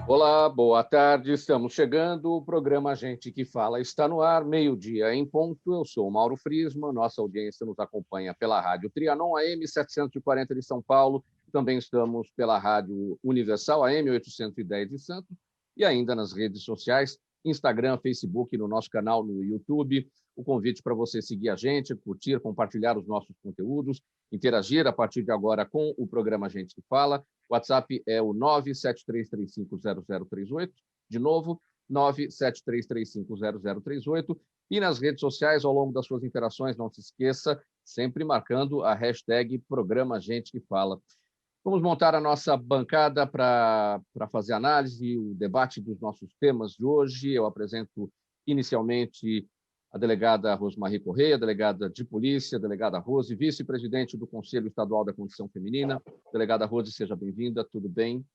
Olá, boa tarde. Estamos chegando. O programa Gente que Fala está no ar, meio-dia em ponto. Eu sou o Mauro Friesman. Nossa audiência nos acompanha pela Rádio Trianon AM 740 de São Paulo. Também estamos pela Rádio Universal AM 810 de Santos e ainda nas redes sociais, Instagram, Facebook, no nosso canal no YouTube. O convite para você seguir a gente, curtir, compartilhar os nossos conteúdos, interagir a partir de agora com o programa Gente que Fala. O WhatsApp é o 973350038, de novo, 973350038. E nas redes sociais, ao longo das suas interações, não se esqueça, sempre marcando a hashtag Programa Gente que Fala. Vamos montar a nossa bancada para fazer análise, o debate dos nossos temas de hoje. Eu apresento inicialmente a delegada Rosmarie Correia, delegada de polícia, delegada Rose, vice-presidente do Conselho Estadual da Condição Feminina. Delegada Rose, seja bem-vinda, tudo bem?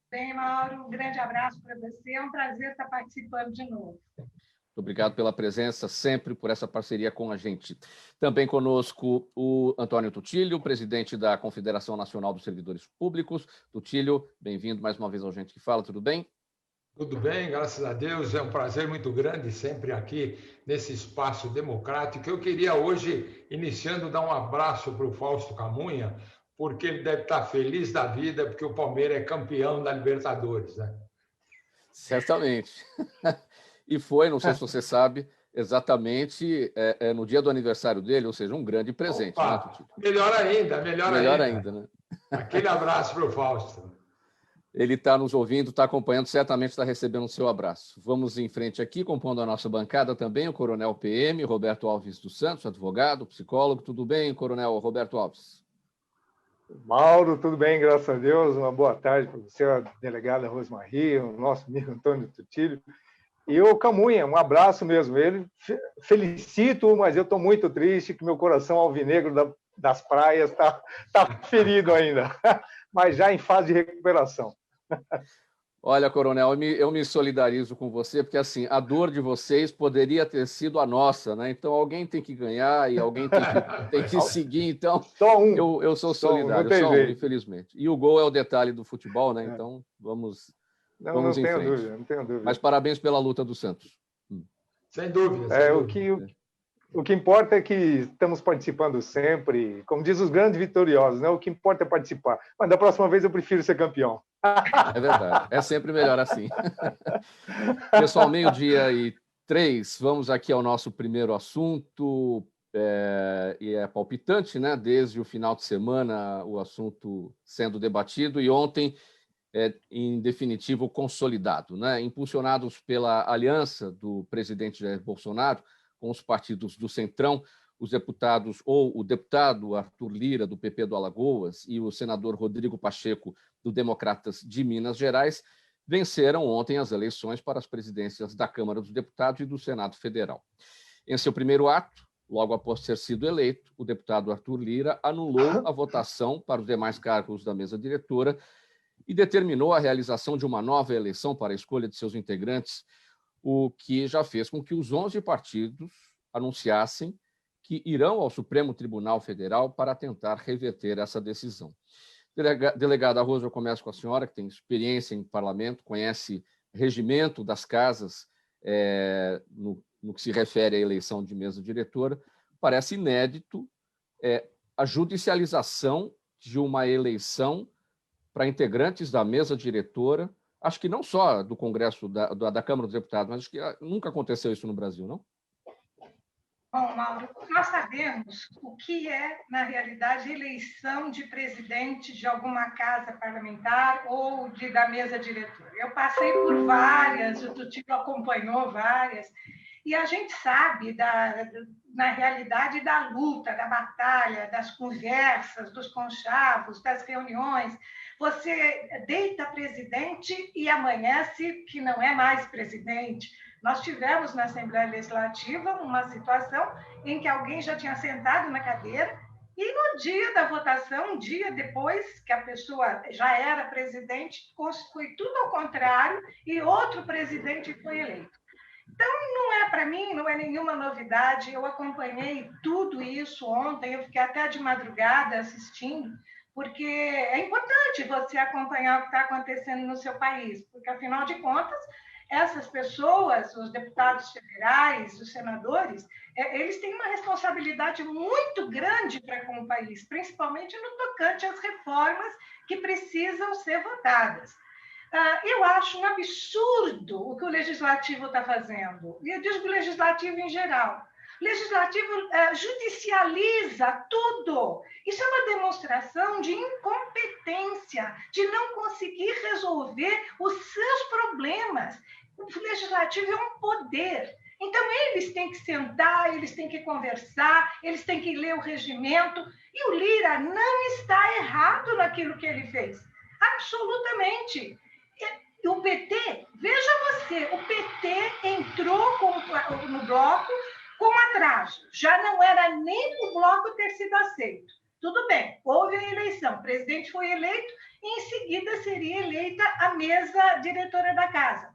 Bem, Mauro, um grande abraço para você, é um prazer estar participando de novo. Muito obrigado pela presença, sempre por essa parceria com a gente. Também conosco o Antônio Tutílio, presidente da Confederação Nacional dos Servidores Públicos. Tutílio, bem-vindo mais uma vez ao Gente que Fala, tudo bem? Tudo bem, graças a Deus. É um prazer muito grande sempre aqui nesse espaço democrático. Eu queria hoje, iniciando, dar um abraço para o Fausto Camunha, porque ele deve estar feliz da vida, porque o Palmeiras é campeão da Libertadores, né? Certamente. E foi, não sei se você sabe, exatamente no dia do aniversário dele, ou seja, um grande presente. Opa, né, Tutílio? melhor ainda, Melhor ainda, né? Aquele abraço para o Fausto. Ele está nos ouvindo, está acompanhando, certamente está recebendo o seu abraço. Vamos em frente aqui, compondo a nossa bancada também, o Coronel PM, Roberto Alves dos Santos, advogado, psicólogo. Tudo bem, Coronel Roberto Alves? Mauro, tudo bem, graças a Deus. Uma boa tarde para você, a delegada Rosmarie, o nosso amigo Antônio Tutílio. E o Camunha, um abraço mesmo. Ele felicito, mas eu estou muito triste que meu coração alvinegro das praias está ferido ainda, mas já em fase de recuperação. Olha, Coronel, eu me solidarizo com você, porque assim, a dor de vocês poderia ter sido a nossa, né? Então alguém tem que ganhar e alguém tem que seguir. Então, só um. Eu sou solidário, só um, infelizmente. E o gol é o detalhe do futebol, né? Então, vamos em frente. Dúvida, não tenho dúvida. Mas parabéns pela luta do Santos. Sem dúvida. O que importa é que estamos participando sempre, como diz os grandes vitoriosos, né? O que importa é participar. Mas da próxima vez eu prefiro ser campeão. É verdade, é sempre melhor assim. Pessoal, 12:03, vamos aqui ao nosso primeiro assunto, e é palpitante, né? Desde o final de semana, o assunto sendo debatido, e ontem, em definitivo, consolidado, né? Impulsionados pela aliança do presidente Jair Bolsonaro com os partidos do Centrão, os deputados, ou o deputado Arthur Lira, do PP do Alagoas, e o senador Rodrigo Pacheco, do Democratas de Minas Gerais, venceram ontem as eleições para as presidências da Câmara dos Deputados e do Senado Federal. Em seu primeiro ato, logo após ter sido eleito, o deputado Arthur Lira anulou a votação para os demais cargos da mesa diretora e determinou a realização de uma nova eleição para a escolha de seus integrantes, o que já fez com que os 11 partidos anunciassem que irão ao Supremo Tribunal Federal para tentar reverter essa decisão. Delegada Rosa, eu começo com a senhora, que tem experiência em parlamento, conhece regimento das casas no que se refere à eleição de mesa diretora. Parece inédito a judicialização de uma eleição para integrantes da mesa diretora, acho que não só do Congresso, da Câmara dos Deputados, mas acho que nunca aconteceu isso no Brasil, não? Bom, Mauro, nós sabemos o que é, na realidade, eleição de presidente de alguma casa parlamentar ou da mesa diretora. Eu passei por várias, o Tutílio acompanhou várias, e a gente sabe, na realidade, da luta, da batalha, das conversas, dos conchavos, das reuniões. Você deita presidente e amanhece que não é mais presidente. Nós tivemos na Assembleia Legislativa uma situação em que alguém já tinha sentado na cadeira e no dia da votação, um dia depois que a pessoa já era presidente, foi tudo ao contrário e outro presidente foi eleito. Então, para mim, não é nenhuma novidade. Eu acompanhei tudo isso ontem, eu fiquei até de madrugada assistindo, porque é importante você acompanhar o que está acontecendo no seu país, porque, afinal de contas, essas pessoas, os deputados federais, os senadores, eles têm uma responsabilidade muito grande para com o país, principalmente no tocante às reformas que precisam ser votadas. Eu acho um absurdo o que o Legislativo está fazendo, e eu digo o Legislativo em geral. O Legislativo judicializa tudo. Isso é uma demonstração de incompetência, de não conseguir resolver os seus problemas. O Legislativo é um poder. Então, eles têm que sentar, eles têm que conversar, eles têm que ler o regimento. E o Lira não está errado naquilo que ele fez. Absolutamente. O PT, veja você, o PT entrou no bloco com atraso. Já não era nem o bloco ter sido aceito. Tudo bem, houve a eleição, o presidente foi eleito e, em seguida, seria eleita a mesa diretora da casa.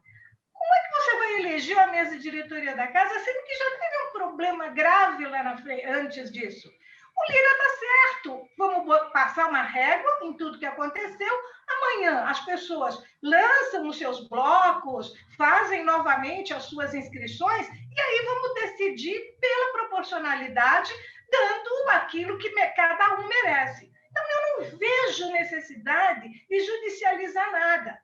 Como é que você vai eleger a mesa diretoria da casa, sendo que já teve um problema grave lá na frente, antes disso? O Lira está certo. Vamos passar uma régua em tudo que aconteceu. Amanhã as pessoas lançam os seus blocos, fazem novamente as suas inscrições e aí vamos decidir pela proporcionalidade, dando aquilo que cada um merece. Então, eu não vejo necessidade de judicializar nada.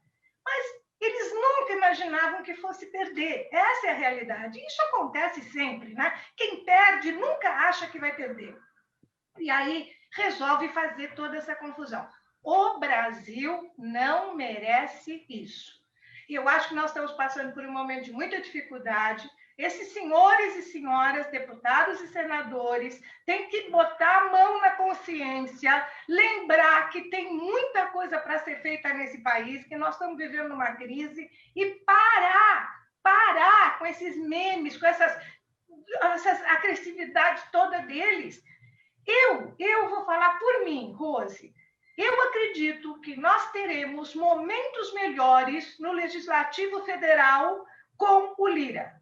Mas eles nunca imaginavam que fosse perder. Essa é a realidade. Isso acontece sempre, né? Quem perde nunca acha que vai perder. E aí resolve fazer toda essa confusão. O Brasil não merece isso. E eu acho que nós estamos passando por um momento de muita dificuldade. Esses senhores e senhoras, deputados e senadores, têm que botar a mão na consciência, lembrar que tem muita coisa para ser feita nesse país, que nós estamos vivendo uma crise, e parar com esses memes, com essa agressividade toda deles. Eu vou falar por mim, Rose. Eu acredito que nós teremos momentos melhores no Legislativo Federal com o Lira.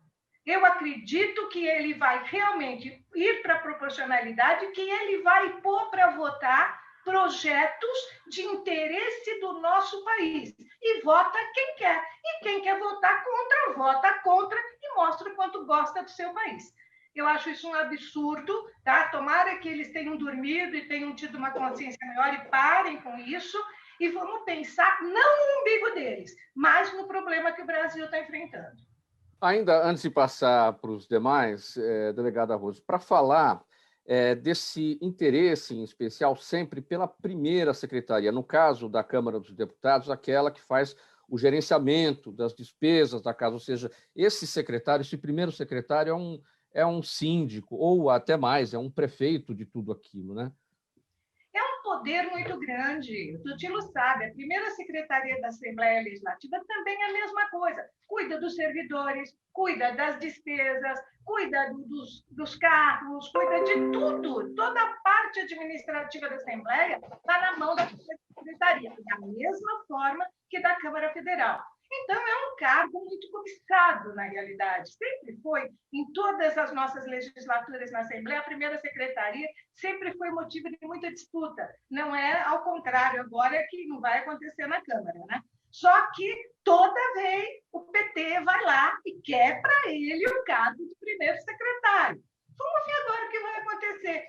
Eu acredito que ele vai realmente ir para a proporcionalidade, que ele vai pôr para votar projetos de interesse do nosso país. E vota quem quer. E quem quer votar contra, vota contra e mostra o quanto gosta do seu país. Eu acho isso um absurdo, tá? Tomara que eles tenham dormido e tenham tido uma consciência maior e parem com isso e vamos pensar não no umbigo deles, mas no problema que o Brasil está enfrentando. Ainda antes de passar para os demais, delegada Rose, para falar desse interesse em especial sempre pela primeira secretaria, no caso da Câmara dos Deputados, aquela que faz o gerenciamento das despesas da casa, ou seja, esse secretário, esse primeiro secretário é um síndico, ou até mais, é um prefeito de tudo aquilo, né? É um poder muito grande. O Tutilo sabe, a primeira secretaria da Assembleia Legislativa também é a mesma coisa. Cuida dos servidores, cuida das despesas, cuida dos carros, cuida de tudo. Toda a parte administrativa da Assembleia está na mão da secretaria, da mesma forma que da Câmara Federal. Então, é um cargo muito cobiçado, na realidade. Sempre foi, em todas as nossas legislaturas na Assembleia, a primeira secretaria sempre foi motivo de muita disputa. Não é ao contrário agora que não vai acontecer na Câmara, né? Só que toda vez o PT vai lá e quer para ele o cargo de primeiro secretário. Vamos ver agora o que vai acontecer.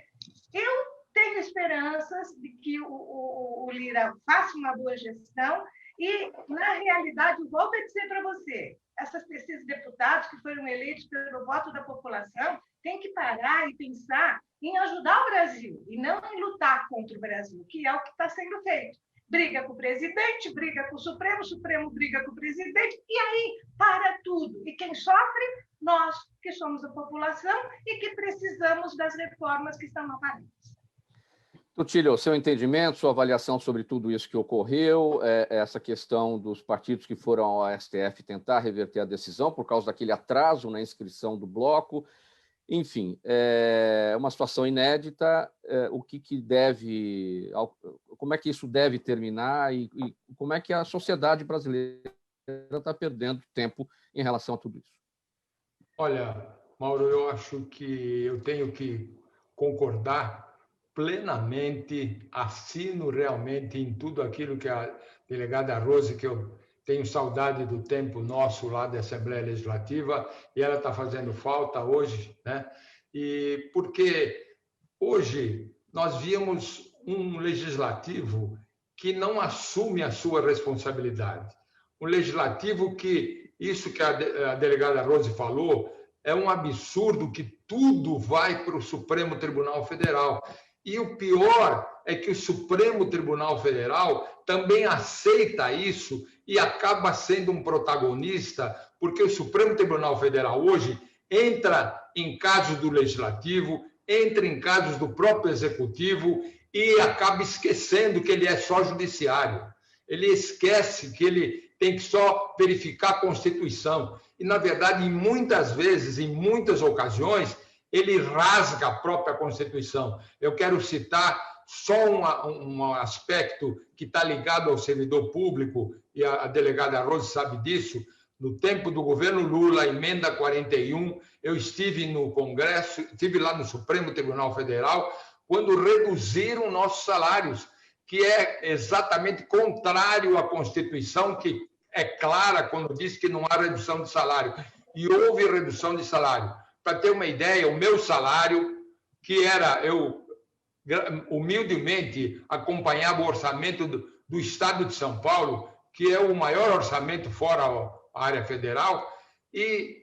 Eu tenho esperanças de que o Lira faça uma boa gestão. E, na realidade, volto a dizer para você, esses deputados que foram eleitos pelo voto da população têm que parar e pensar em ajudar o Brasil e não em lutar contra o Brasil, que é o que está sendo feito. Briga com o presidente, briga com o Supremo briga com o presidente, e aí para tudo. E quem sofre? Nós, que somos a população e que precisamos das reformas que estão aparentes. Tutílio, seu entendimento, sua avaliação sobre tudo isso que ocorreu, essa questão dos partidos que foram ao STF tentar reverter a decisão por causa daquele atraso na inscrição do bloco, enfim, é uma situação inédita, como é que isso deve terminar e como é que a sociedade brasileira está perdendo tempo em relação a tudo isso? Olha, Mauro, eu acho que eu tenho que concordar plenamente, assino realmente em tudo aquilo que a delegada Rose, que eu tenho saudade do tempo nosso lá da Assembleia Legislativa, e ela está fazendo falta hoje, né? E porque hoje nós víamos um legislativo que não assume a sua responsabilidade. Um legislativo que, isso que a delegada Rose falou, é um absurdo que tudo vai para o Supremo Tribunal Federal. E o pior é que o Supremo Tribunal Federal também aceita isso e acaba sendo um protagonista, porque o Supremo Tribunal Federal hoje entra em casos do Legislativo, entra em casos do próprio Executivo e acaba esquecendo que ele é só judiciário. Ele esquece que ele tem que só verificar a Constituição. E, na verdade, muitas vezes, em muitas ocasiões, ele rasga a própria Constituição. Eu quero citar só um aspecto que está ligado ao servidor público, e a delegada Rose sabe disso. No tempo do governo Lula, emenda 41, eu estive no Congresso, estive lá no Supremo Tribunal Federal, quando reduziram nossos salários, que é exatamente contrário à Constituição, que é clara quando diz que não há redução de salário. E houve redução de salário. Para ter uma ideia, o meu salário, que era, eu humildemente acompanhava o orçamento do Estado de São Paulo, que é o maior orçamento fora a área federal, e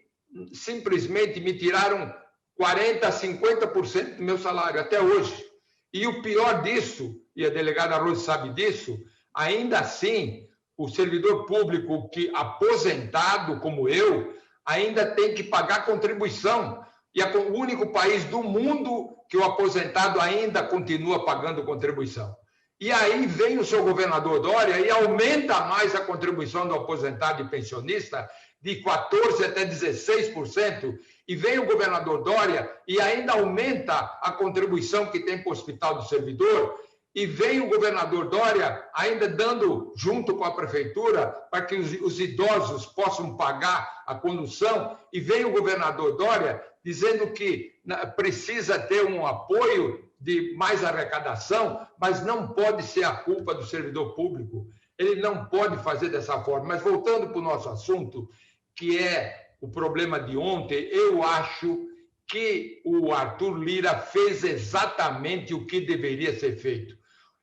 simplesmente me tiraram 40% a 50% do meu salário, até hoje. E o pior disso, e a delegada Rose sabe disso, ainda assim, o servidor público que aposentado como eu, ainda tem que pagar contribuição. E é o único país do mundo que o aposentado ainda continua pagando contribuição. E aí vem o seu governador Dória e aumenta mais a contribuição do aposentado e pensionista de 14% até 16%. E vem o governador Dória e ainda aumenta a contribuição que tem para o Hospital do Servidor. E vem o governador Dória ainda dando, junto com a prefeitura, para que os idosos possam pagar a condução. E vem o governador Dória dizendo que precisa ter um apoio de mais arrecadação, mas não pode ser a culpa do servidor público. Ele não pode fazer dessa forma. Mas voltando para o nosso assunto, que é o problema de ontem, eu acho que o Arthur Lira fez exatamente o que deveria ser feito.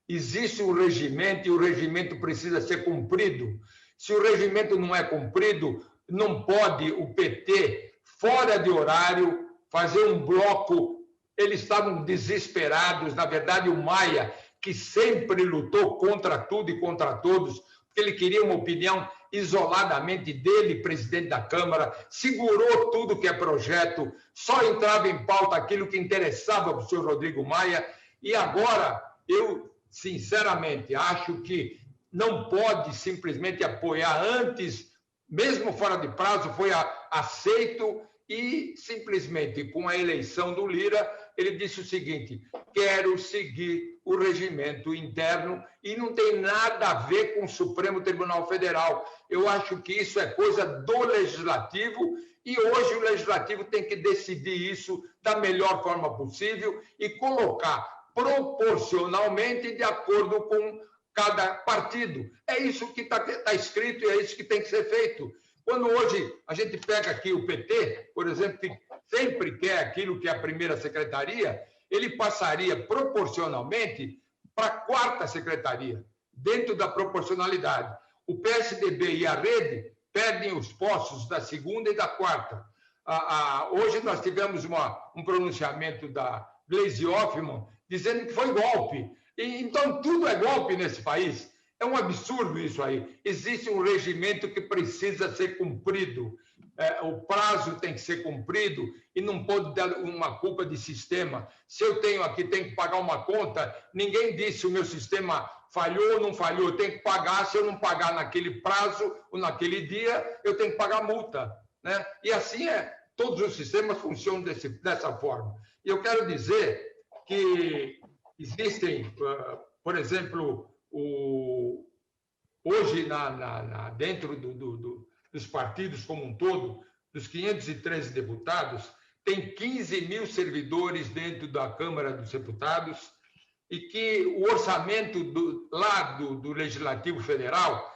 Existe um regimento e o regimento precisa ser cumprido. Se o regimento não é cumprido, não pode o PT, fora de horário, fazer um bloco. Eles estavam desesperados. Na verdade, o Maia, que sempre lutou contra tudo e contra todos, porque ele queria uma opinião isoladamente dele, presidente da Câmara, segurou tudo que é projeto, só entrava em pauta aquilo que interessava para o senhor Rodrigo Maia. E agora, eu, sinceramente, acho que não pode simplesmente apoiar antes, mesmo fora de prazo, foi aceito, e simplesmente com a eleição do Lira, ele disse o seguinte: quero seguir o regimento interno e não tem nada a ver com o Supremo Tribunal Federal. Eu acho que isso é coisa do Legislativo e hoje o Legislativo tem que decidir isso da melhor forma possível e colocar proporcionalmente de acordo com cada partido. É isso que está escrito e é isso que tem que ser feito. Quando hoje a gente pega aqui o PT, por exemplo, que sempre quer aquilo que é a primeira secretaria, ele passaria proporcionalmente para a quarta secretaria, dentro da proporcionalidade. O PSDB e a Rede perdem os postos da segunda e da quarta. Hoje nós tivemos um pronunciamento da Gleisi Hoffmann dizendo que foi golpe. Então, tudo é golpe nesse país. É um absurdo isso aí. Existe um regimento que precisa ser cumprido. O prazo tem que ser cumprido e não pode dar uma culpa de sistema. Se eu tenho que pagar uma conta, ninguém disse o meu sistema falhou ou não falhou. Eu tenho que pagar. Se eu não pagar naquele prazo ou naquele dia, eu tenho que pagar multa, né? E assim todos os sistemas funcionam dessa forma. E eu quero dizer que existem, por exemplo, hoje, dentro dos partidos como um todo, dos 513 deputados, tem 15 mil servidores dentro da Câmara dos Deputados e que o orçamento do Legislativo Federal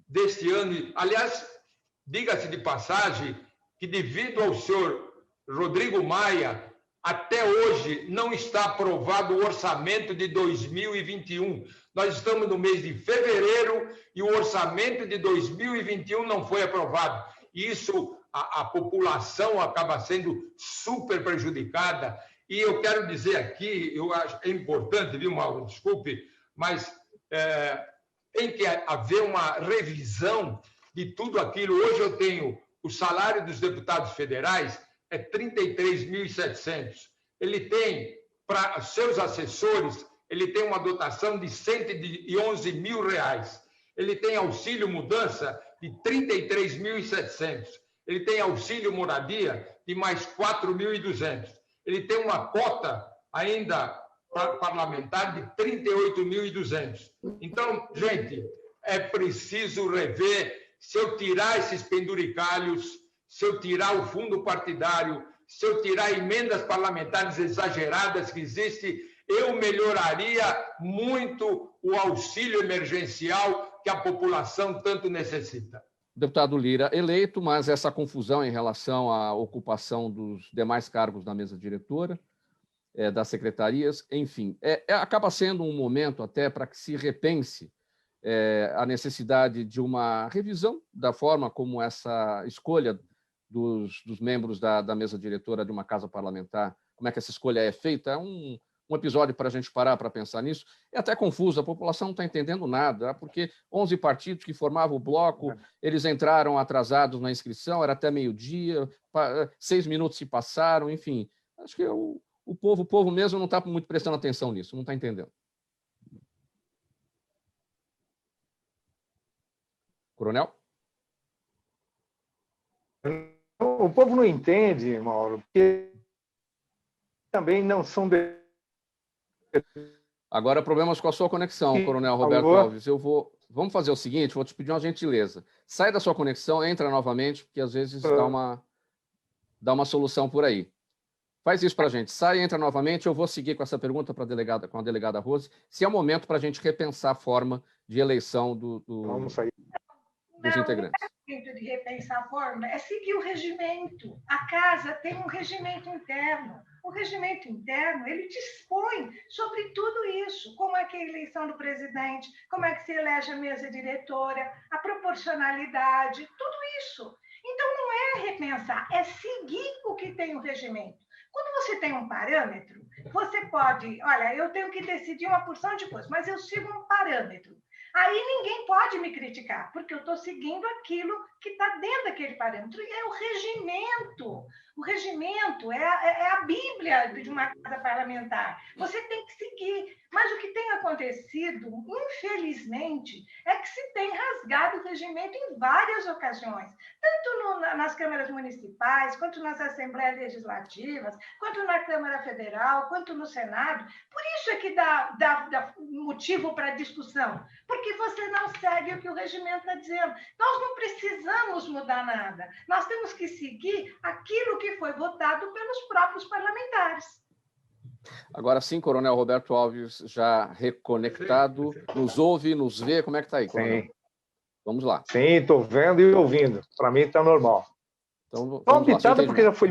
deste ano, aliás, diga-se de passagem, que devido ao senhor Rodrigo Maia, até hoje não está aprovado o orçamento de 2021. Nós estamos no mês de fevereiro e o orçamento de 2021 não foi aprovado. Isso, a população acaba sendo super prejudicada. E eu quero dizer aqui, eu acho é importante, viu, Mauro? Desculpe, mas tem que haver uma revisão de tudo aquilo. Hoje eu tenho o salário dos deputados federais é 33.700. Ele tem, para seus assessores, ele tem uma dotação de R$111 mil. Ele tem auxílio mudança de 33.700. Ele tem auxílio moradia de mais 4.200. Ele tem uma cota ainda parlamentar de 38.200. Então, gente, é preciso rever. Se eu tirar esses penduricalhos, se eu tirar o fundo partidário, se eu tirar emendas parlamentares exageradas que existem, eu melhoraria muito o auxílio emergencial que a população tanto necessita. Deputado Lira eleito, mas essa confusão em relação à ocupação dos demais cargos na mesa diretora, das secretarias, enfim, acaba sendo um momento até para que se repense a necessidade de uma revisão da forma como essa escolha dos membros da mesa diretora de uma casa parlamentar, como é que essa escolha é feita, é um episódio para a gente parar para pensar nisso. É até confuso, a população não está entendendo nada, porque 11 partidos que formavam o bloco, eles entraram atrasados na inscrição, era até meio-dia, 6 minutos se passaram, enfim. Acho que o povo mesmo não está muito prestando atenção nisso, não está entendendo. Coronel? O povo não entende, Mauro, porque também não são... Agora, problemas com a sua conexão, Coronel Roberto Alves. Vamos fazer o seguinte, vou te pedir uma gentileza. Sai da sua conexão, entra novamente, porque às vezes dá uma solução por aí. Faz isso para a gente. Sai, entra novamente. Eu vou seguir com essa pergunta com a delegada Rose, se é o momento para a gente repensar a forma de eleição dos integrantes. Não é de repensar a forma, é seguir o regimento. A casa tem um regimento interno. O regimento interno, ele dispõe sobre tudo isso. Como é que é a eleição do presidente, como é que se elege a mesa diretora, a proporcionalidade, tudo isso. Então, não é repensar, é seguir o que tem o regimento. Quando você tem um parâmetro, você pode... Olha, eu tenho que decidir uma porção de coisas, mas eu sigo um parâmetro. Aí ninguém pode me criticar, porque eu estou seguindo aquilo que está dentro daquele parâmetro. E é o regimento. O regimento é a Bíblia de uma casa parlamentar. Você tem que seguir. Mas o que tem acontecido, infelizmente, é que se tem rasgado o regimento em várias ocasiões. Tanto nas câmaras municipais, quanto nas assembleias legislativas, quanto na Câmara Federal, quanto no Senado. Por isso é que dá motivo para discussão. Porque você não segue o que o regimento está dizendo. Nós não precisamos mudar nada. Nós temos que seguir aquilo que foi votado pelos próprios parlamentares. Agora sim, Coronel Roberto Alves, já reconectado, nos ouve, nos vê. Como é que está aí, Coronel? Sim. Vamos lá. Sim, estou vendo e ouvindo. Para mim está normal. Então, só uma pitada porque já foi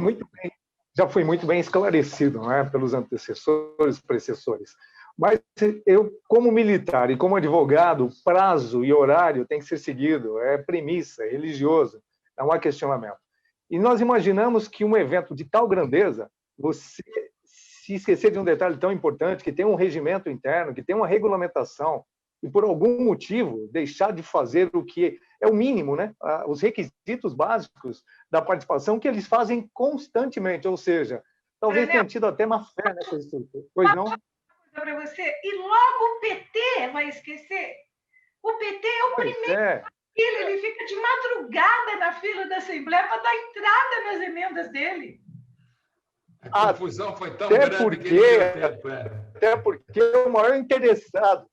muito bem esclarecido, não é? Pelos antecessores, precessores. Mas eu, como militar e como advogado, prazo e horário tem que ser seguido, é premissa, é religioso, não há questionamento. E nós imaginamos que um evento de tal grandeza, você se esquecer de um detalhe tão importante, que tem um regimento interno, que tem uma regulamentação, e por algum motivo deixar de fazer o que é o mínimo, né? Os requisitos básicos da participação que eles fazem constantemente, ou seja, talvez tenha tido até má fé nessa estrutura. Pois não? Para você, e logo o PT vai esquecer. O PT é o primeiro. Ele fica de madrugada na fila da Assembleia para dar entrada nas emendas dele. A confusão foi tão grande que até porque o maior interessado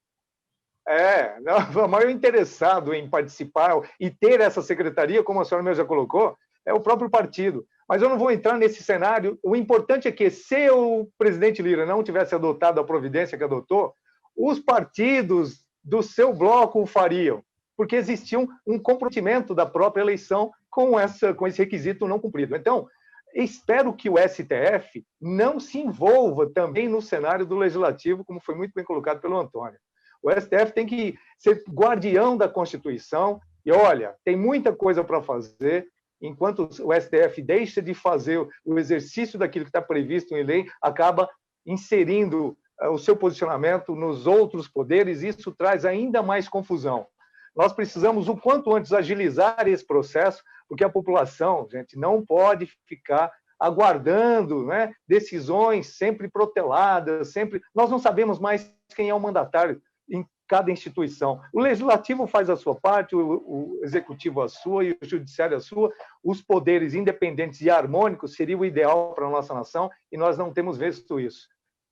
o maior interessado em participar e ter essa secretaria, como a senhora mesmo já colocou, é o próprio partido. Mas eu não vou entrar nesse cenário. O importante é que, se o presidente Lira não tivesse adotado a providência que adotou, os partidos do seu bloco o fariam, porque existia um comprometimento da própria eleição com esse requisito não cumprido. Então, espero que o STF não se envolva também no cenário do Legislativo, como foi muito bem colocado pelo Antônio. O STF tem que ser guardião da Constituição e, olha, tem muita coisa para fazer. Enquanto o STF deixa de fazer o exercício daquilo que está previsto em lei, acaba inserindo o seu posicionamento nos outros poderes, e isso traz ainda mais confusão. Nós precisamos, o quanto antes, agilizar esse processo, porque a população, gente, não pode ficar aguardando, né, decisões sempre proteladas, sempre. Nós não sabemos mais quem é o mandatário em cada instituição. O Legislativo faz a sua parte, o Executivo a sua e o Judiciário a sua. Os poderes independentes e harmônicos seria o ideal para a nossa nação, e nós não temos visto isso.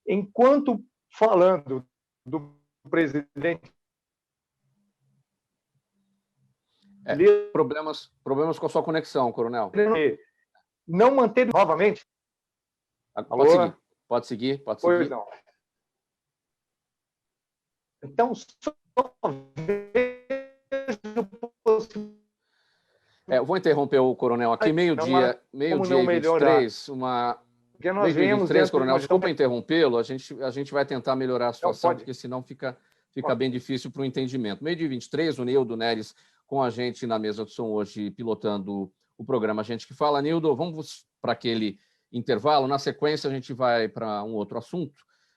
Enquanto falando do presidente... Problemas com a sua conexão, coronel. Não manter novamente... Pode seguir. Pois não. Então, só vejo... Eu vou interromper o coronel aqui, meio-dia e 23, meio-dia e 23, coronel, desculpa interrompê-lo, a gente vai tentar melhorar a situação, porque senão fica bem difícil para o entendimento. Meio-dia e 23, o Nildo Neres com a gente na mesa de som hoje, pilotando o programa Gente que Fala. Nildo, vamos para aquele intervalo, na sequência a gente vai para um outro assunto,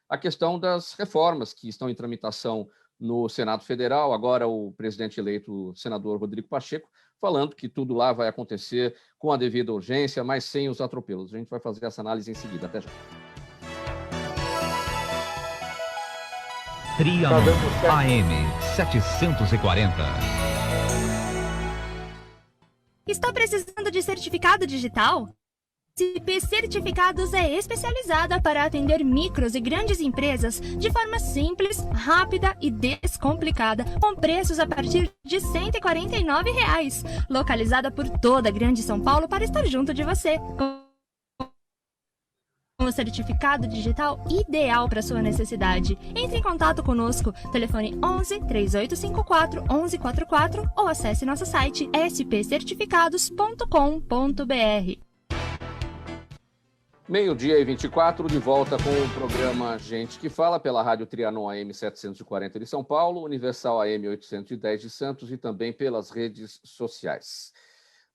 a questão das reformas que estão em tramitação no Senado Federal. Agora o presidente eleito, o senador Rodrigo Pacheco, falando que tudo lá vai acontecer com a devida urgência, mas sem os atropelos. A gente vai fazer essa análise em seguida. Até já. Trianon AM 740. Está precisando de certificado digital? SP Certificados é especializada para atender micros e grandes empresas de forma simples, rápida e descomplicada, com preços a partir de R$ 149. Localizada por toda a Grande São Paulo para estar junto de você. Com o certificado digital ideal para sua necessidade. Entre em contato conosco, telefone 11 3854 1144 ou acesse nosso site spcertificados.com.br. Meio-dia e 24, de volta com o programa Gente que Fala, pela Rádio Trianon AM 740 de São Paulo, Universal AM 810 de Santos e também pelas redes sociais.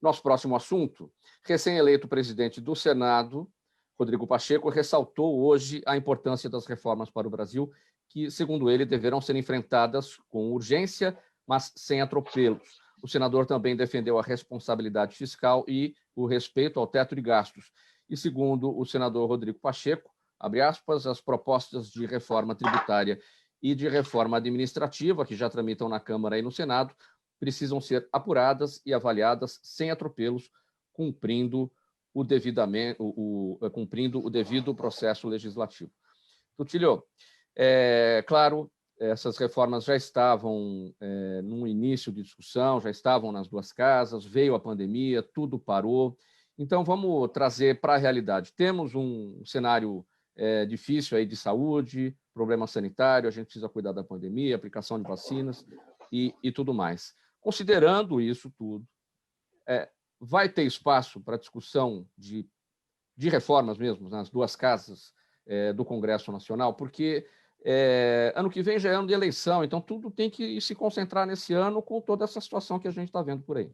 Nosso próximo assunto: recém-eleito presidente do Senado, Rodrigo Pacheco, ressaltou hoje a importância das reformas para o Brasil, que, segundo ele, deverão ser enfrentadas com urgência, mas sem atropelos. O senador também defendeu a responsabilidade fiscal e o respeito ao teto de gastos. E, segundo o senador Rodrigo Pacheco, abre aspas, as propostas de reforma tributária e de reforma administrativa, que já tramitam na Câmara e no Senado, precisam ser apuradas e avaliadas sem atropelos, cumprindo o devido processo legislativo. Tutílio, claro, essas reformas já estavam num início de discussão, já estavam nas duas casas, veio a pandemia, tudo parou. Então, vamos trazer para a realidade. Temos um cenário difícil aí de saúde, problema sanitário, a gente precisa cuidar da pandemia, aplicação de vacinas e tudo mais. Considerando isso tudo, vai ter espaço para discussão de reformas mesmo nas duas casas do Congresso Nacional, porque ano que vem já é ano de eleição, então tudo tem que se concentrar nesse ano com toda essa situação que a gente está vendo por aí.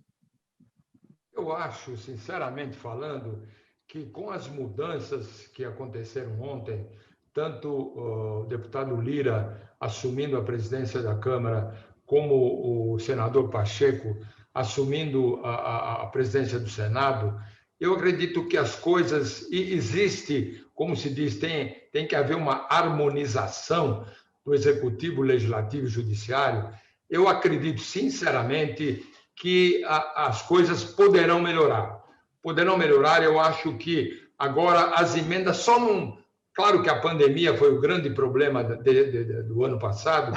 Eu acho, sinceramente falando, que com as mudanças que aconteceram ontem, tanto o deputado Lira assumindo a presidência da Câmara, como o senador Pacheco assumindo a presidência do Senado, eu acredito que as coisas... E existe, como se diz, tem que haver uma harmonização do Executivo, Legislativo e Judiciário. Eu acredito, sinceramente, que as coisas poderão melhorar. Poderão melhorar, eu acho que agora as emendas só não... Claro que a pandemia foi o grande problema do ano passado,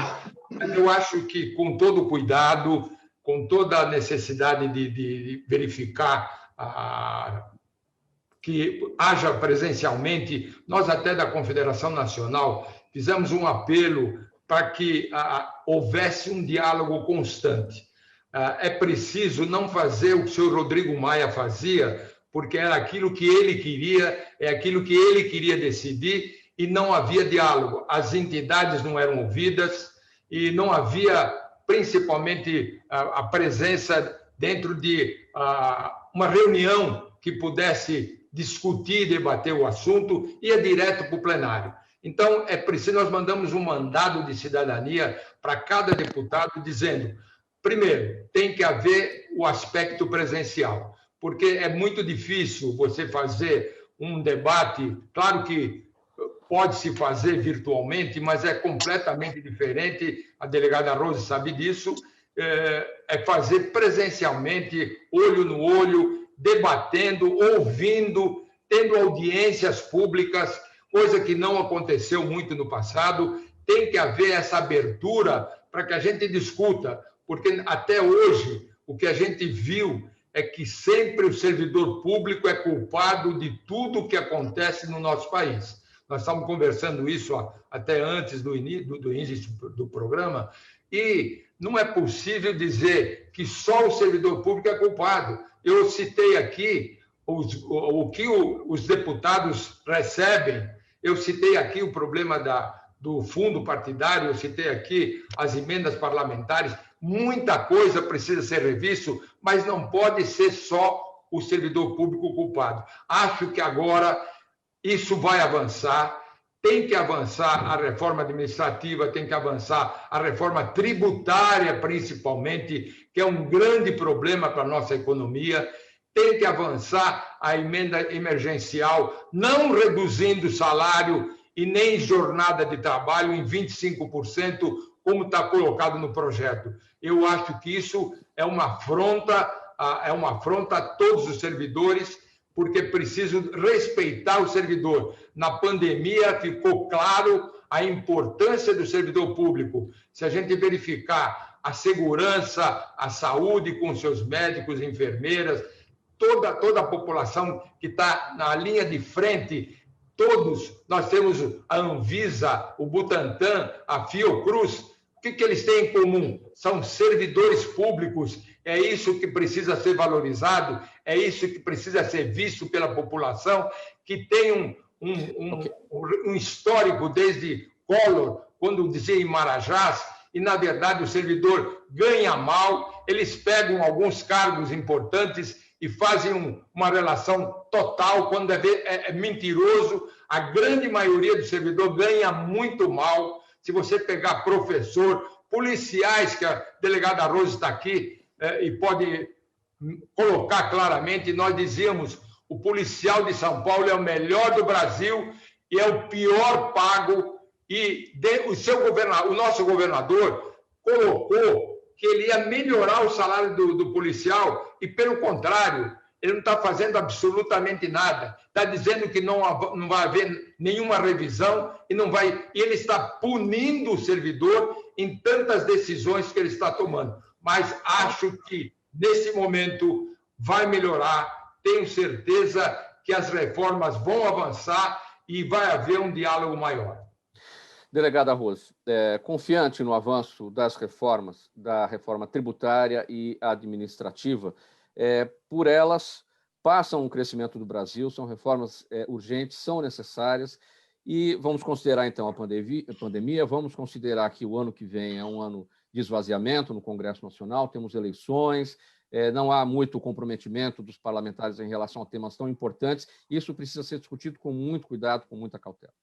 mas eu acho que com todo o cuidado, com toda a necessidade de verificar que haja presencialmente. Nós, até da Confederação Nacional, fizemos um apelo para que houvesse um diálogo constante. É preciso não fazer o que o senhor Rodrigo Maia fazia, porque era aquilo que ele queria, é aquilo que ele queria decidir, e não havia diálogo. As entidades não eram ouvidas e não havia, principalmente, a presença dentro de uma reunião que pudesse discutir, debater o assunto, ia direto para o plenário. Então, é preciso, nós mandamos um mandado de cidadania para cada deputado, dizendo, primeiro, tem que haver o aspecto presencial, porque é muito difícil você fazer um debate, claro que pode-se fazer virtualmente, mas é completamente diferente, a delegada Rose sabe disso, é fazer presencialmente, olho no olho, debatendo, ouvindo, tendo audiências públicas, coisa que não aconteceu muito no passado. Tem que haver essa abertura para que a gente discuta, porque até hoje o que a gente viu é que sempre o servidor público é culpado de tudo o que acontece no nosso país. Nós estamos conversando isso até antes do início do programa, e não é possível dizer que só o servidor público é culpado. Eu citei aqui o que os deputados recebem, eu citei aqui o problema do fundo partidário, eu citei aqui as emendas parlamentares, muita coisa precisa ser revisto, mas não pode ser só o servidor público culpado. Acho que agora isso vai avançar, tem que avançar a reforma administrativa, tem que avançar a reforma tributária, principalmente, que é um grande problema para a nossa economia, tem que avançar a emenda emergencial, não reduzindo o salário e nem jornada de trabalho em 25%, como está colocado no projeto. Eu acho que isso é uma afronta a todos os servidores, porque é preciso respeitar o servidor. Na pandemia ficou claro a importância do servidor público. Se a gente verificar a segurança, a saúde com seus médicos, enfermeiras, toda a população que está na linha de frente, todos, nós temos a Anvisa, o Butantan, a Fiocruz, o que eles têm em comum? São servidores públicos. É isso que precisa ser valorizado, é isso que precisa ser visto pela população, que tem um histórico desde Collor, quando dizia em Marajás, e, na verdade, o servidor ganha mal, eles pegam alguns cargos importantes e fazem uma relação total, quando é mentiroso. A grande maioria do servidor ganha muito mal. Se você pegar professor, policiais, que a delegada Rose está aqui, e pode colocar claramente, nós dizíamos, o policial de São Paulo é o melhor do Brasil e é o pior pago, e o nosso governador colocou que ele ia melhorar o salário do policial, e pelo contrário, ele não está fazendo absolutamente nada, está dizendo que não vai haver nenhuma revisão e ele está punindo o servidor em tantas decisões que ele está tomando. Mas acho que, nesse momento, vai melhorar. Tenho certeza que as reformas vão avançar e vai haver um diálogo maior. Delegada Rose, confiante no avanço das reformas, da reforma tributária e administrativa, por elas passam o crescimento do Brasil, são reformas urgentes, são necessárias, e vamos considerar, então, a pandemia, vamos considerar que o ano que vem é um ano de esvaziamento no Congresso Nacional, temos eleições, não há muito comprometimento dos parlamentares em relação a temas tão importantes, e isso precisa ser discutido com muito cuidado, com muita cautela.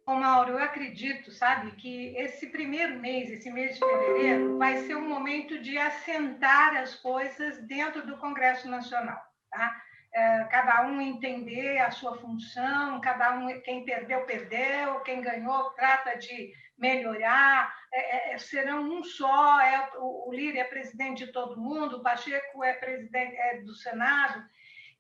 Ô, Mauro, eu acredito, sabe, que esse primeiro mês, esse mês de fevereiro, vai ser um momento de assentar as coisas dentro do Congresso Nacional, tá? Cada um entender a sua função, cada um, quem perdeu, perdeu, quem ganhou, trata de melhorar, serão um só, o Lira é presidente de todo mundo, o Pacheco é presidente do Senado,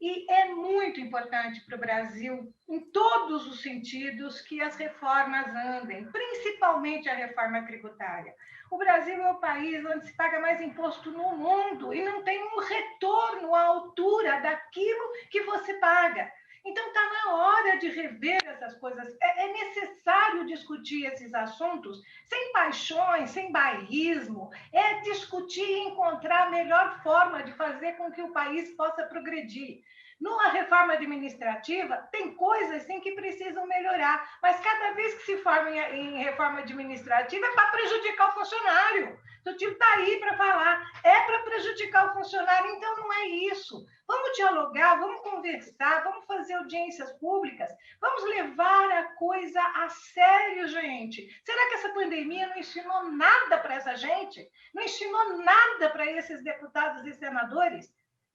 E é muito importante para o Brasil, em todos os sentidos, que as reformas andem, principalmente a reforma tributária. O Brasil é o país onde se paga mais imposto no mundo e não tem um retorno à altura daquilo que você paga. Então, está na hora de rever essas coisas. É necessário discutir esses assuntos sem paixões, sem bairrismo. É discutir e encontrar a melhor forma de fazer com que o país possa progredir. Numa reforma administrativa, tem coisas sim que precisam melhorar, mas cada vez que se forma em reforma administrativa é para prejudicar o funcionário. O tio está aí para falar, é para prejudicar o funcionário, então não é isso. Vamos dialogar, vamos conversar, vamos fazer audiências públicas, vamos levar a coisa a sério, gente. Será que essa pandemia não ensinou nada para essa gente? Não ensinou nada para esses deputados e senadores?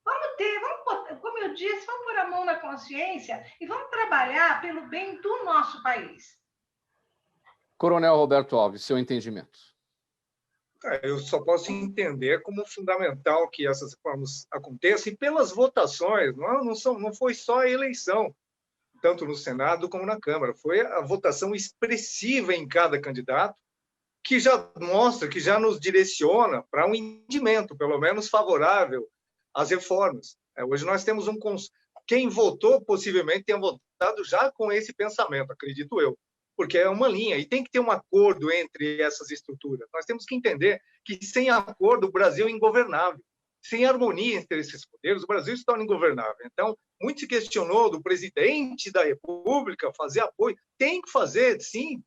Vamos, como eu disse, vamos pôr a mão na consciência e vamos trabalhar pelo bem do nosso país. Coronel Roberto Alves, seu entendimento. Eu só posso entender como fundamental que essas reformas aconteçam e pelas votações. Não foi só a eleição, tanto no Senado como na Câmara. Foi a votação expressiva em cada candidato, que já mostra, que já nos direciona para um entendimento, pelo menos favorável às reformas. Hoje nós temos quem votou, possivelmente, tenha votado já com esse pensamento, acredito eu, porque é uma linha, e tem que ter um acordo entre essas estruturas. Nós temos que entender que, sem acordo, o Brasil é ingovernável. Sem harmonia entre esses poderes, o Brasil se torna ingovernável. Então, muito se questionou do presidente da República fazer apoio. Tem que fazer, sim,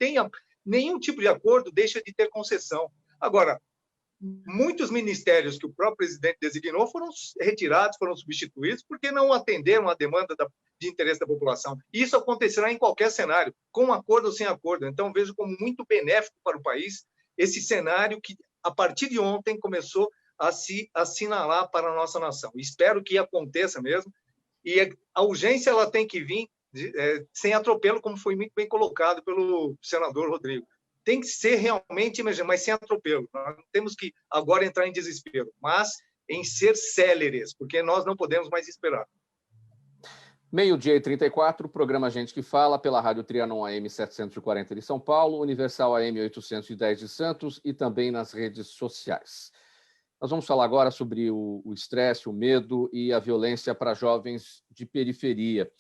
nenhum tipo de acordo deixa de ter concessão. Agora, muitos ministérios que o próprio presidente designou foram retirados, foram substituídos, porque não atenderam à demanda de interesse da população. Isso acontecerá em qualquer cenário, com acordo ou sem acordo. Então, vejo como muito benéfico para o país esse cenário que, a partir de ontem, começou a se assinalar para a nossa nação. Espero que aconteça mesmo. E a urgência ela tem que vir sem atropelo, como foi muito bem colocado pelo senador Rodrigo. Tem que ser realmente, mas sem atropelo. Nós não temos que agora entrar em desespero, mas em ser céleres, porque nós não podemos mais esperar. 12h34, programa Gente que Fala, pela Rádio Trianon AM 740 de São Paulo, Universal AM 810 de Santos e também nas redes sociais. Nós vamos falar agora sobre o estresse, o medo e a violência para jovens de periferia.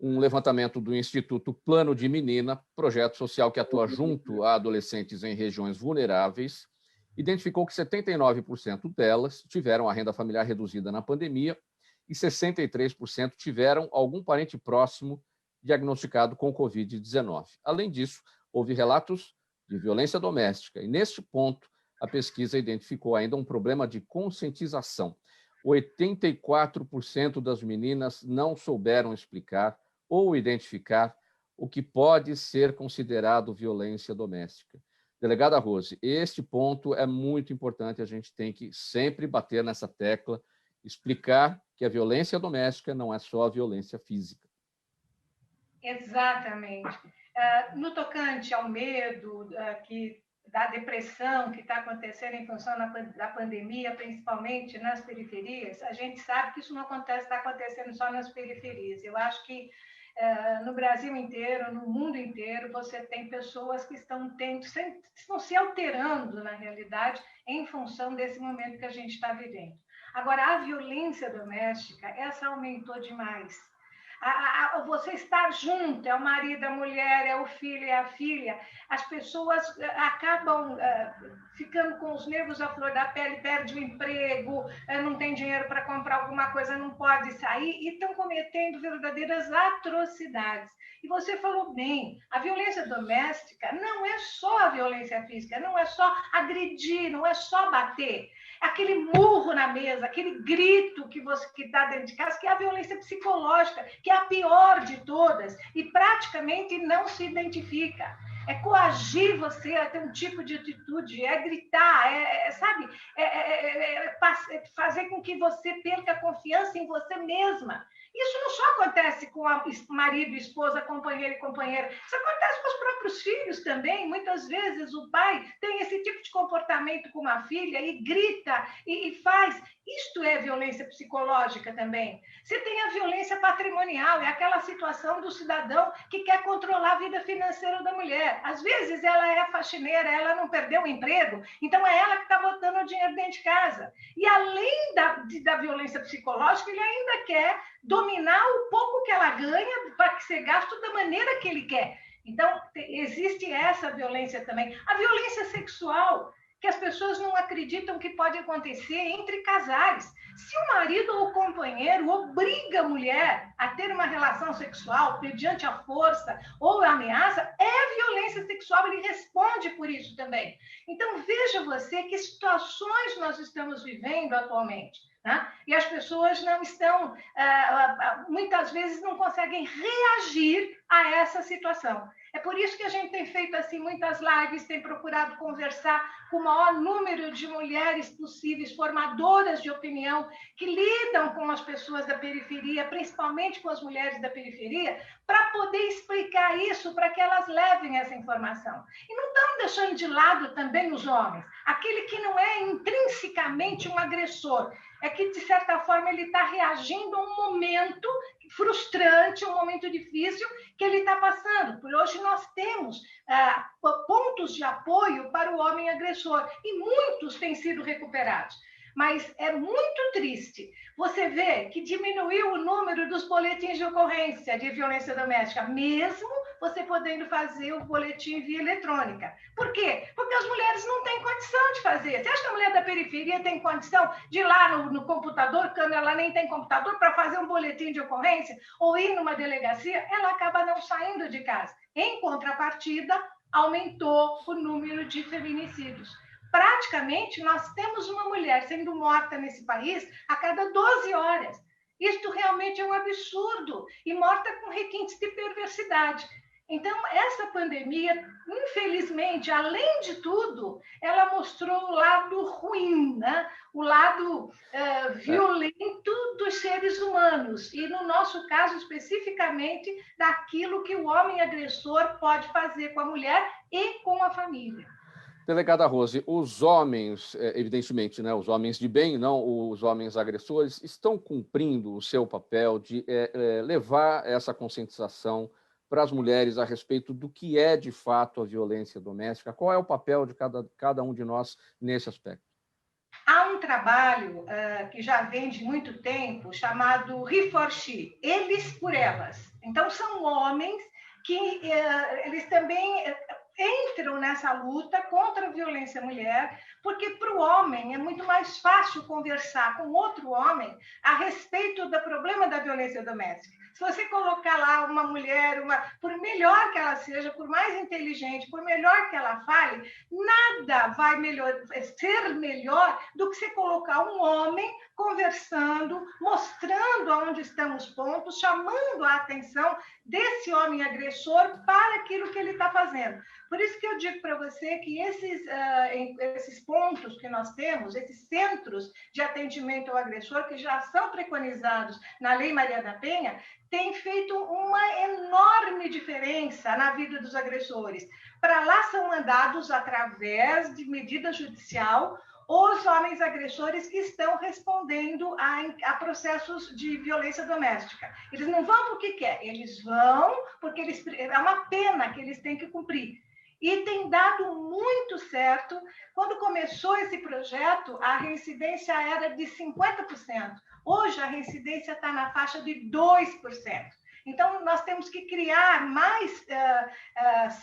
Um levantamento do Instituto Plano de Menina, projeto social que atua junto a adolescentes em regiões vulneráveis, identificou que 79% delas tiveram a renda familiar reduzida na pandemia e 63% tiveram algum parente próximo diagnosticado com Covid-19. Além disso, houve relatos de violência doméstica e, neste ponto, a pesquisa identificou ainda um problema de conscientização. 84% das meninas não souberam explicar ou identificar o que pode ser considerado violência doméstica. Delegada Rose, este ponto é muito importante, a gente tem que sempre bater nessa tecla, explicar que a violência doméstica não é só a violência física. Exatamente. No tocante ao medo, da depressão que está acontecendo em função da pandemia, principalmente nas periferias, a gente sabe que isso não está acontecendo só nas periferias. Eu acho que no Brasil inteiro, no mundo inteiro, você tem pessoas que estão se alterando, na realidade, em função desse momento que a gente está vivendo. Agora, a violência doméstica, essa aumentou demais. Você estar junto, é o marido, a mulher, é o filho, é a filha, as pessoas acabam ficando com os nervos à flor da pele, perde o emprego, não tem dinheiro para comprar alguma coisa, não pode sair, e estão cometendo verdadeiras atrocidades. E você falou bem, a violência doméstica não é só a violência física, não é só agredir, não é só bater. Aquele murro na mesa, aquele grito que está dentro de casa, que é a violência psicológica, que é a pior de todas, e praticamente não se identifica. É coagir você a ter um tipo de atitude, é gritar, fazer com que você perca a confiança em você mesma. Isso não só acontece com marido, esposa, companheiro e companheira, isso acontece com os próprios filhos também. Muitas vezes o pai tem esse tipo de comportamento com uma filha e grita e faz. Isto é violência psicológica também. Você tem a violência patrimonial, é aquela situação do cidadão que quer controlar a vida financeira da mulher. Às vezes ela é faxineira, ela não perdeu o emprego, então é ela que está botando o dinheiro dentro de casa. E além da violência psicológica, ele ainda quer dominar o pouco que ela ganha para que ser gasto da maneira que ele quer. Então, existe essa violência também. A violência sexual, que as pessoas não acreditam que pode acontecer entre casais. Se o marido ou o companheiro obriga a mulher a ter uma relação sexual mediante a força ou a ameaça, é violência sexual, ele responde por isso também. Então, veja você que situações nós estamos vivendo atualmente. Né? E as pessoas não estão, muitas vezes não conseguem reagir a essa situação. É por isso que a gente tem feito assim muitas lives, tem procurado conversar com o maior número de mulheres possíveis, formadoras de opinião, que lidam com as pessoas da periferia, principalmente com as mulheres da periferia, para poder explicar isso, para que elas levem essa informação. E não estamos deixando de lado também os homens, aquele que não é intrinsecamente um agressor, é que, de certa forma, ele está reagindo a um momento frustrante, um momento difícil que ele está passando. Por hoje nós temos pontos de apoio para o homem agressor e muitos têm sido recuperados. Mas é muito triste você ver que diminuiu o número dos boletins de ocorrência de violência doméstica, mesmo você podendo fazer o boletim via eletrônica. Por quê? Porque as mulheres não têm condição de fazer. Você acha que a mulher da periferia tem condição de ir lá no computador, quando ela nem tem computador, para fazer um boletim de ocorrência ou ir numa delegacia? Ela acaba não saindo de casa. Em contrapartida, aumentou o número de feminicídios. Praticamente, nós temos uma mulher sendo morta nesse país a cada 12 horas. Isto realmente é um absurdo e morta com requintes de perversidade. Então, essa pandemia, infelizmente, além de tudo, ela mostrou o lado ruim, né? O lado violento dos seres humanos e, no nosso caso, especificamente, daquilo que o homem agressor pode fazer com a mulher e com a família. Delegada Rose, os homens, evidentemente, né, os homens de bem, não os homens agressores, estão cumprindo o seu papel de levar essa conscientização para as mulheres a respeito do que é, de fato, a violência doméstica? Qual é o papel de cada um de nós nesse aspecto? Há um trabalho que já vem de muito tempo, chamado He for She, eles por elas. Então, são homens que eles também entram nessa luta contra a violência à mulher, porque para o homem é muito mais fácil conversar com outro homem a respeito do problema da violência doméstica. Se você colocar lá uma mulher, por melhor que ela seja, por mais inteligente, por melhor que ela fale, nada vai ser melhor do que você colocar um homem conversando, mostrando aonde estão os pontos, chamando a atenção desse homem agressor para aquilo que ele está fazendo. Por isso que eu digo para você que esses pontos que nós temos, esses centros de atendimento ao agressor, que já são preconizados na Lei Maria da Penha, têm feito uma enorme diferença na vida dos agressores. Para lá são mandados, através de medida judicial, os homens agressores que estão respondendo a processos de violência doméstica. Eles não vão porque quer, eles vão porque é uma pena que eles têm que cumprir. E tem dado muito certo. Quando começou esse projeto, a reincidência era de 50%. Hoje, a reincidência está na faixa de 2%. Então, nós temos que criar mais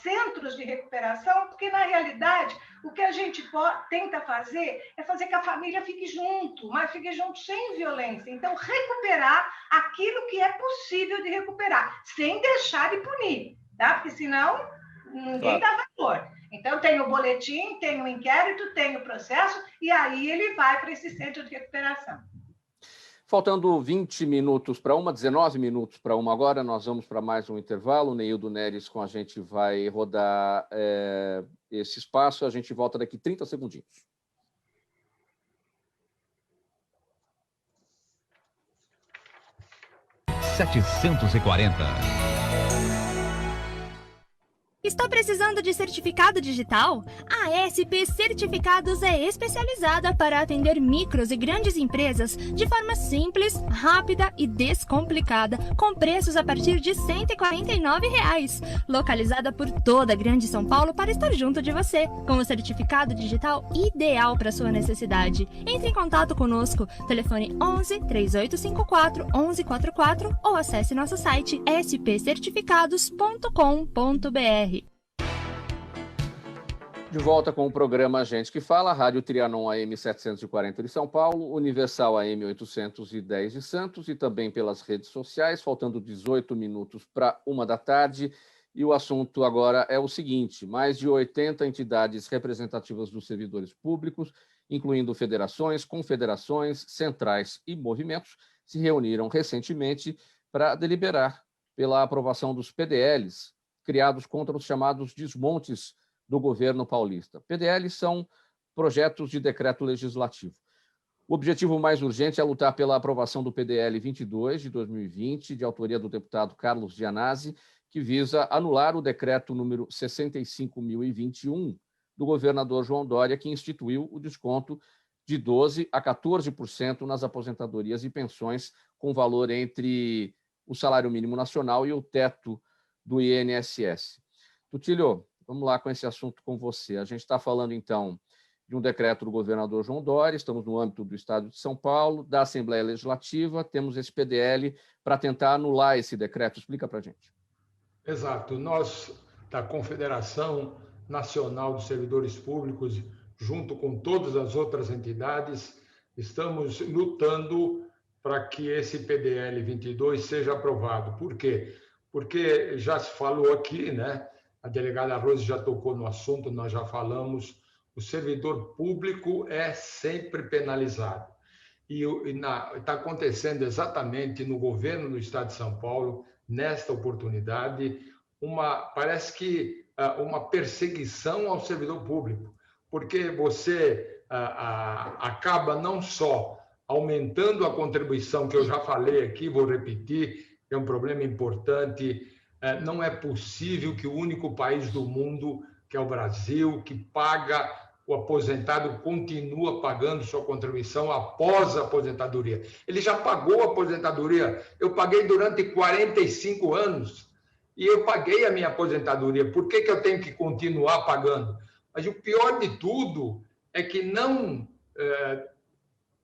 centros de recuperação, porque, na realidade, o que a gente tenta fazer é fazer que a família fique junto, mas fique junto sem violência. Então, recuperar aquilo que é possível de recuperar, sem deixar de punir, tá? Porque, senão, ninguém dá valor. Então, tem o boletim, tem o inquérito, tem o processo, e aí ele vai para esse centro de recuperação. Faltando 20 minutos para 1, 19 minutos para 1 agora, nós vamos para mais um intervalo. O Neildo Neres com a gente vai rodar esse espaço. A gente volta daqui 30 segundinhos. 740. Está precisando de certificado digital? A SP Certificados é especializada para atender micros e grandes empresas de forma simples, rápida e descomplicada, com preços a partir de R$ 149. Localizada por toda a Grande São Paulo para estar junto de você, com o certificado digital ideal para sua necessidade. Entre em contato conosco, telefone 11 3854 1144 ou acesse nosso site spcertificados.com.br. De volta com o programa Gente que Fala, Rádio Trianon AM 740 de São Paulo, Universal AM 810 de Santos e também pelas redes sociais, faltando 18 minutos para 1h. E o assunto agora é o seguinte: mais de 80 entidades representativas dos servidores públicos, incluindo federações, confederações, centrais e movimentos, se reuniram recentemente para deliberar pela aprovação dos PDLs, criados contra os chamados desmontes do governo paulista. PDLs são projetos de decreto legislativo. O objetivo mais urgente é lutar pela aprovação do PDL 22 de 2020, de autoria do deputado Carlos Gianazzi, que visa anular o decreto número 65.021 do governador João Dória, que instituiu o desconto de 12% a 14% nas aposentadorias e pensões, com valor entre o salário mínimo nacional e o teto do INSS. Tutílio, vamos lá com esse assunto com você. A gente está falando, então, de um decreto do governador João Dória, estamos no âmbito do Estado de São Paulo, da Assembleia Legislativa, temos esse PDL para tentar anular esse decreto. Explica para a gente. Exato. Nós, da Confederação Nacional dos Servidores Públicos, junto com todas as outras entidades, estamos lutando para que esse PDL 22 seja aprovado. Por quê? Porque já se falou aqui, né? A delegada Rose já tocou no assunto, nós já falamos, o servidor público é sempre penalizado. E está acontecendo exatamente no governo do Estado de São Paulo, nesta oportunidade, parece que uma perseguição ao servidor público, porque você acaba não só aumentando a contribuição, que eu já falei aqui, vou repetir, é um problema importante. Não é possível que o único país do mundo, que é o Brasil, que paga, o aposentado continua pagando sua contribuição após a aposentadoria. Ele já pagou a aposentadoria. Eu paguei durante 45 anos e eu paguei a minha aposentadoria. Por que eu tenho que continuar pagando? Mas o pior de tudo é que não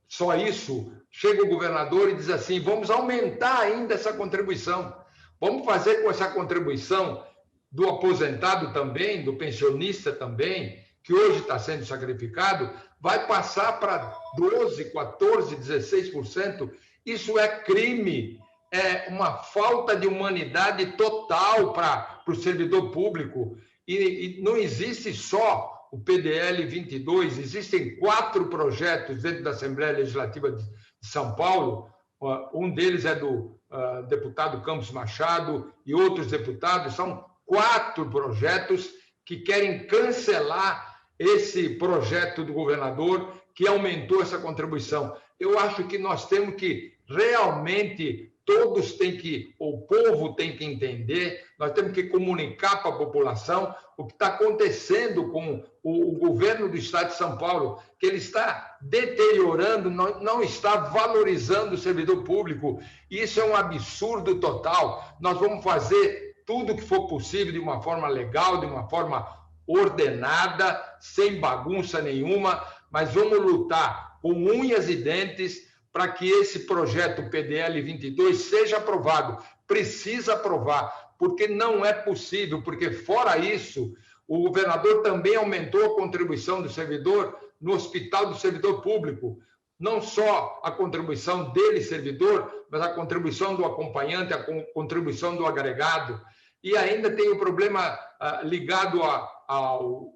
só isso. Chega o governador e diz assim: vamos aumentar ainda essa contribuição. Vamos fazer com essa contribuição do aposentado também, do pensionista também, que hoje está sendo sacrificado, vai passar para 12%, 14%, 16%. Isso é crime, é uma falta de humanidade total para o servidor público. E não existe só o PDL 22, existem 4 projetos dentro da Assembleia Legislativa de São Paulo. Um deles é do deputado Campos Machado e outros deputados. São 4 projetos que querem cancelar esse projeto do governador que aumentou essa contribuição. Eu acho que nós temos que realmente, o povo tem que entender, nós temos que comunicar para a população o que está acontecendo com o governo do Estado de São Paulo, que ele está deteriorando, não está valorizando o servidor público. Isso é um absurdo total. Nós vamos fazer tudo o que for possível de uma forma legal, de uma forma ordenada, sem bagunça nenhuma, mas vamos lutar com unhas e dentes para que esse projeto PDL 22 seja aprovado. Precisa aprovar, porque não é possível, porque fora isso, o governador também aumentou a contribuição do servidor no Hospital do Servidor Público. Não só a contribuição dele, servidor, mas a contribuição do acompanhante, a contribuição do agregado. E ainda tem o problema ligado ao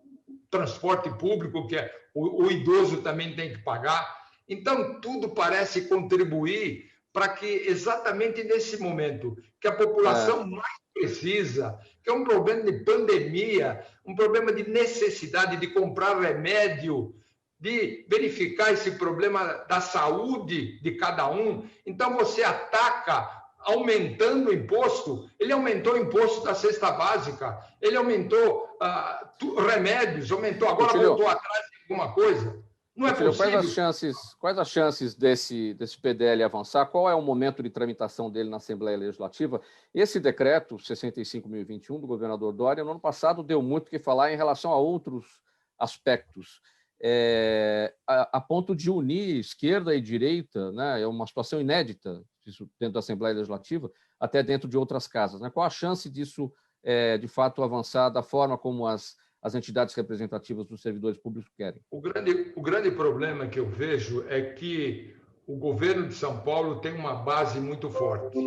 transporte público, que o idoso também tem que pagar. Então, tudo parece contribuir para que, exatamente nesse momento, que a população mais precisa, que é um problema de pandemia, um problema de necessidade de comprar remédio, de verificar esse problema da saúde de cada um. Então, você ataca aumentando o imposto, ele aumentou o imposto da cesta básica, ele aumentou remédios, aumentou, agora voltou atrás de alguma coisa. Não é possível. Quais as chances desse PDL avançar? Qual é o momento de tramitação dele na Assembleia Legislativa? Esse decreto 65.021 do governador Dória, no ano passado, deu muito o que falar em relação a outros aspectos. A ponto de unir esquerda e direita, né? É uma situação inédita isso dentro da Assembleia Legislativa, até dentro de outras casas, né? Qual a chance disso, de fato, avançar da forma como as entidades representativas dos servidores públicos querem? O grande problema que eu vejo é que o governo de São Paulo tem uma base muito forte,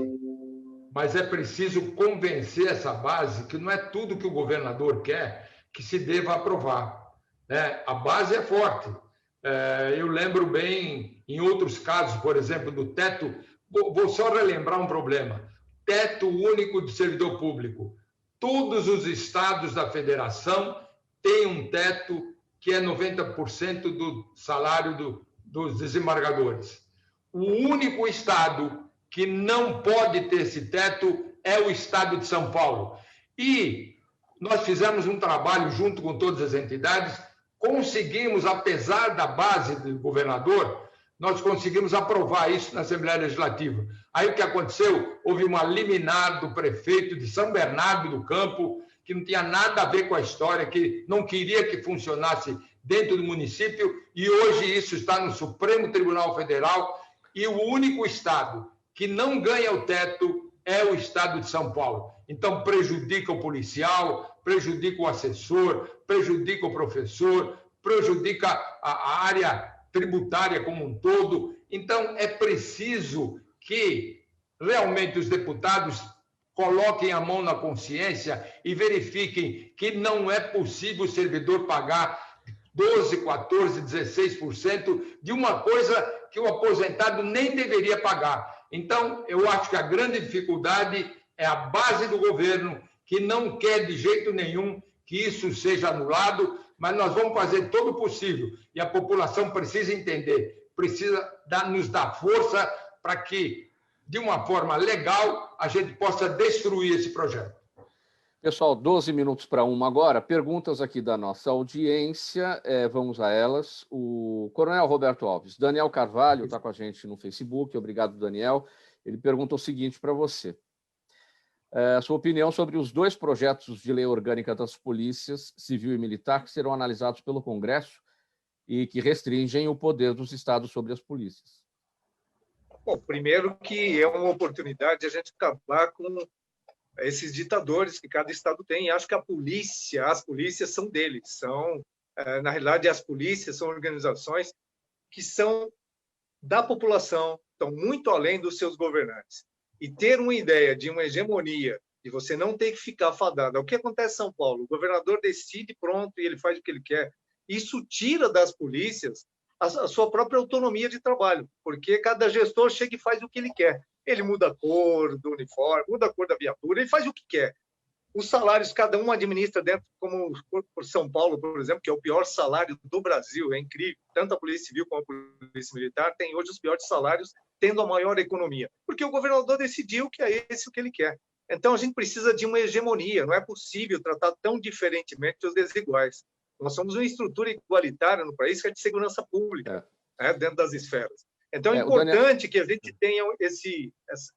mas é preciso convencer essa base que não é tudo que o governador quer que se deva aprovar. A base é forte. Eu lembro bem, em outros casos, por exemplo, do teto, vou só relembrar um problema. Teto único de servidor público. Todos os estados da federação têm um teto que é 90% do salário dos desembargadores. O único estado que não pode ter esse teto é o estado de São Paulo. E nós fizemos um trabalho junto com todas as entidades, conseguimos, apesar da base do governador, nós conseguimos aprovar isso na Assembleia Legislativa. Aí o que aconteceu? Houve uma liminar do prefeito de São Bernardo do Campo, que não tinha nada a ver com a história, que não queria que funcionasse dentro do município, e hoje isso está no Supremo Tribunal Federal, e o único estado que não ganha o teto é o estado de São Paulo. Então, prejudica o policial, prejudica o assessor, prejudica o professor, prejudica a área tributária como um todo. Então, é preciso que realmente os deputados coloquem a mão na consciência e verifiquem que não é possível o servidor pagar 12%, 14%, 16% de uma coisa que o aposentado nem deveria pagar. Então, eu acho que a grande dificuldade é a base do governo, que não quer de jeito nenhum que isso seja anulado, mas nós vamos fazer todo o possível. E a população precisa entender, precisa nos dar força para que, de uma forma legal, a gente possa destruir esse projeto. Pessoal, 12 minutos para 1 agora. Perguntas aqui da nossa audiência, vamos a elas. O Coronel Roberto Alves. Daniel Carvalho está com a gente no Facebook. Obrigado, Daniel. Ele pergunta o seguinte para você. A sua opinião sobre os 2 projetos de lei orgânica das polícias, civil e militar, que serão analisados pelo Congresso e que restringem o poder dos estados sobre as polícias. Bom, primeiro que é uma oportunidade de a gente acabar com esses ditadores que cada estado tem. E acho que as polícias são deles. Na realidade, as polícias são organizações que são da população, estão muito além dos seus governantes. E ter uma ideia de uma hegemonia, de você não ter que ficar fadado. O que acontece em São Paulo? O governador decide, pronto, e ele faz o que ele quer. Isso tira das polícias a sua própria autonomia de trabalho, porque cada gestor chega e faz o que ele quer. Ele muda a cor do uniforme, muda a cor da viatura, ele faz o que quer. Os salários, cada um administra dentro, como por São Paulo, por exemplo, que é o pior salário do Brasil, é incrível. Tanto a Polícia Civil como a Polícia Militar tem hoje os piores salários, tendo a maior economia, porque o governador decidiu que é esse o que ele quer. Então, a gente precisa de uma hegemonia, não é possível tratar tão diferentemente os desiguais. Nós somos uma estrutura igualitária no país que é de segurança pública, dentro das esferas. Então, é importante que a gente tenha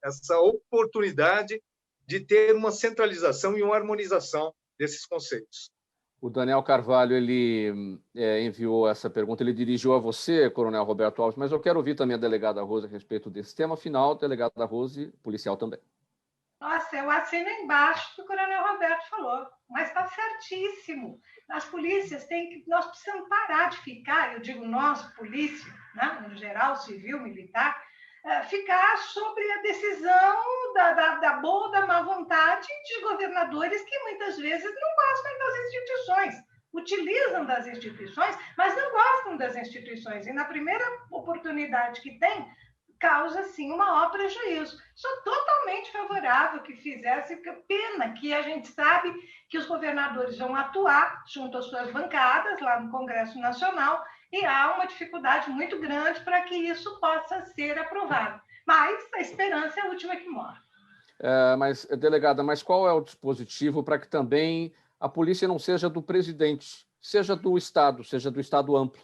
essa oportunidade de ter uma centralização e uma harmonização desses conceitos. O Daniel Carvalho, ele enviou essa pergunta, ele dirigiu a você, Coronel Roberto Alves, mas eu quero ouvir também a delegada Rose a respeito desse tema. Afinal, delegada Rose, policial também. Nossa, eu assino embaixo do que o Coronel Roberto falou, mas está certíssimo. As polícias nós precisamos parar de ficar, eu digo nós, polícia, né, no geral, civil, militar, ficar sobre a decisão da boa ou da má vontade de governadores que muitas vezes não gostam das instituições, utilizam das instituições, mas não gostam das instituições. E na primeira oportunidade que tem, causa, sim, o maior prejuízo. Sou totalmente favorável que fizesse, porque pena que a gente sabe que os governadores vão atuar junto às suas bancadas, lá no Congresso Nacional, e há uma dificuldade muito grande para que isso possa ser aprovado. Mas a esperança é a última que morre. Mas, delegada, qual é o dispositivo para que também a polícia não seja do presidente, seja do Estado amplo?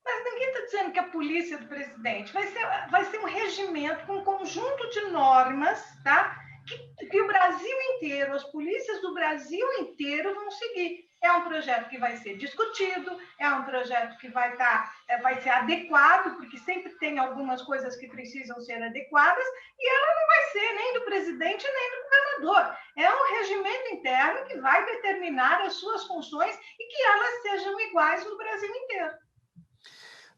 Mas ninguém está dizendo que a polícia é do presidente. Vai ser um regimento com um conjunto de normas, tá? Que o Brasil inteiro, as polícias do Brasil inteiro vão seguir. É um projeto que vai ser discutido, é um projeto que vai ser adequado, porque sempre tem algumas coisas que precisam ser adequadas, e ela não vai ser nem do presidente nem do governador. É um regimento interno que vai determinar as suas funções e que elas sejam iguais no Brasil inteiro.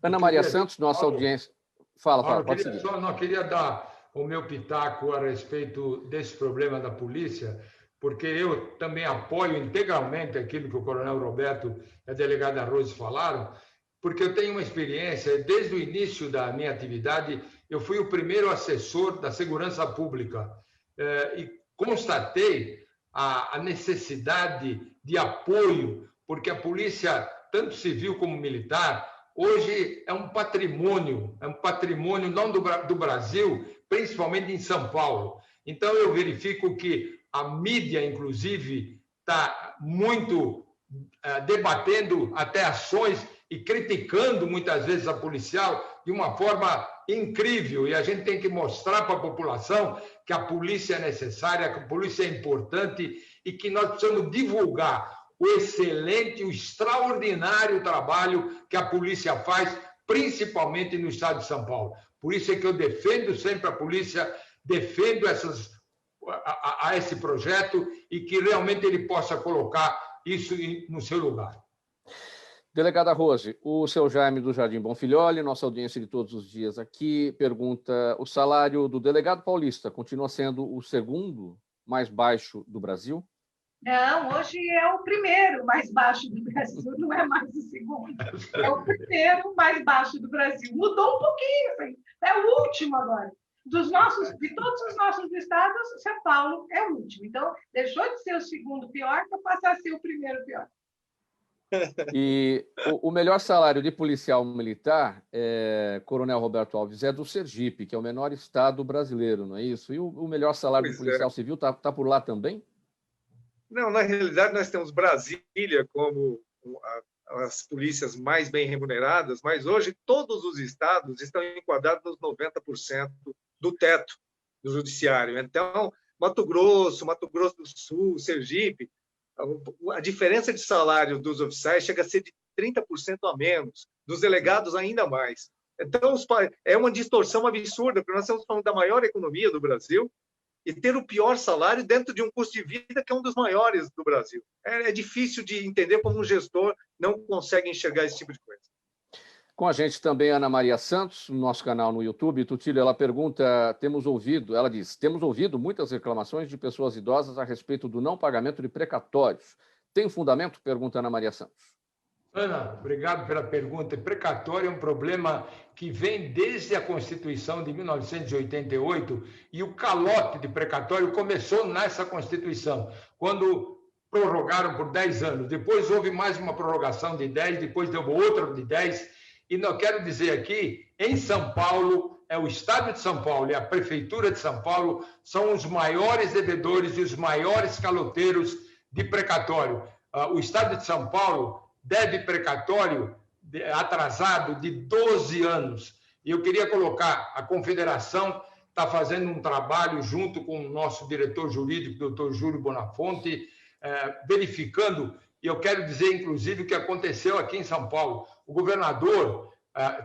Ana Maria Santos, nossa audiência... Fala, pode seguir. Não queria dar o meu pitaco a respeito desse problema da polícia, porque eu também apoio integralmente aquilo que o coronel Roberto e a delegada Rose falaram, porque eu tenho uma experiência, desde o início da minha atividade, eu fui o primeiro assessor da segurança pública e constatei a necessidade de apoio, porque a polícia, tanto civil como militar, hoje é um patrimônio não do Brasil, principalmente em São Paulo. Então, eu verifico que a mídia, inclusive, está muito debatendo até ações e criticando, muitas vezes, a policial de uma forma incrível. E a gente tem que mostrar para a população que a polícia é necessária, que a polícia é importante e que nós precisamos divulgar o excelente, o extraordinário trabalho que a polícia faz, principalmente no estado de São Paulo. Por isso é que eu defendo sempre a polícia, defendo esse projeto e que realmente ele possa colocar isso no seu lugar. Delegada Rose, o seu Jaime do Jardim Bonfilholi, nossa audiência de todos os dias aqui, pergunta: o salário do delegado paulista continua sendo o segundo mais baixo do Brasil? Não, hoje é o primeiro mais baixo do Brasil, não é mais o segundo. É o primeiro mais baixo do Brasil. Mudou um pouquinho, assim. É o último agora. De todos os nossos estados, São Paulo é o último. Então, deixou de ser o segundo pior para passar a ser o primeiro pior. E o melhor salário de policial militar, Coronel Roberto Alves, é do Sergipe, que é o menor estado brasileiro, não é isso? E o melhor salário de policial civil está por lá também? Não, na realidade, nós temos Brasília como as polícias mais bem remuneradas, mas hoje todos os estados estão enquadrados nos 90% do teto do judiciário. Então, Mato Grosso do Sul, Sergipe, a diferença de salário dos oficiais chega a ser de 30% a menos, dos delegados ainda mais. Então, é uma distorção absurda, porque nós estamos falando da maior economia do Brasil e ter o pior salário dentro de um custo de vida que é um dos maiores do Brasil. É difícil de entender como um gestor não consegue enxergar esse tipo de coisa. Com a gente também Ana Maria Santos, no nosso canal no YouTube. Tutílio, ela pergunta, temos ouvido muitas reclamações de pessoas idosas a respeito do não pagamento de precatórios. Tem fundamento? Pergunta Ana Maria Santos. Ana, obrigado pela pergunta. Precatório é um problema que vem desde a Constituição de 1988 e o calote de precatório começou nessa Constituição, quando prorrogaram por 10 anos. Depois houve mais uma prorrogação de 10, depois houve outra de 10. E não quero dizer aqui, em São Paulo, o Estado de São Paulo e a Prefeitura de São Paulo são os maiores devedores e os maiores caloteiros de precatório. O Estado de São Paulo deve precatório atrasado de 12 anos. E eu queria colocar, a Confederação está fazendo um trabalho junto com o nosso diretor jurídico, doutor Júlio Bonafonte, verificando, e eu quero dizer, inclusive, o que aconteceu aqui em São Paulo. O governador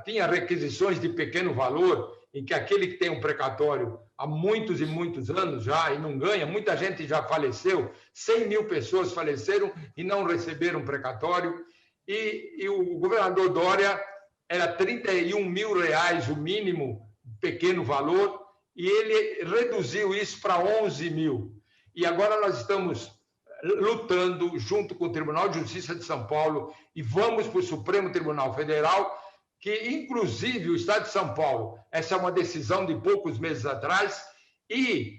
tinha requisições de pequeno valor, em que aquele que tem um precatório há muitos e muitos anos já e não ganha, muita gente já faleceu, 100 mil pessoas faleceram e não receberam precatório. E o governador Dória era R$31 mil o mínimo, pequeno valor, e ele reduziu isso para 11 mil. E agora nós estamos lutando junto com o Tribunal de Justiça de São Paulo e vamos para o Supremo Tribunal Federal, que inclusive o Estado de São Paulo, essa é uma decisão de poucos meses atrás, e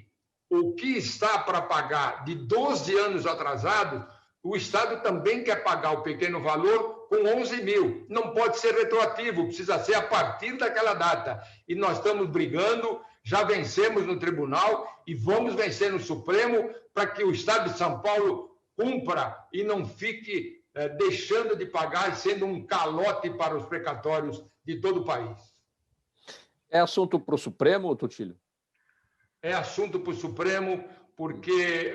o que está para pagar de 12 anos atrasado, o Estado também quer pagar o pequeno valor com 11 mil. Não pode ser retroativo, precisa ser a partir daquela data. E nós estamos brigando Já vencemos no tribunal e vamos vencer no Supremo para que o Estado de São Paulo cumpra e não fique deixando de pagar, sendo um calote para os precatórios de todo o país. É assunto para o Supremo, Tutílio? É assunto para o Supremo, porque,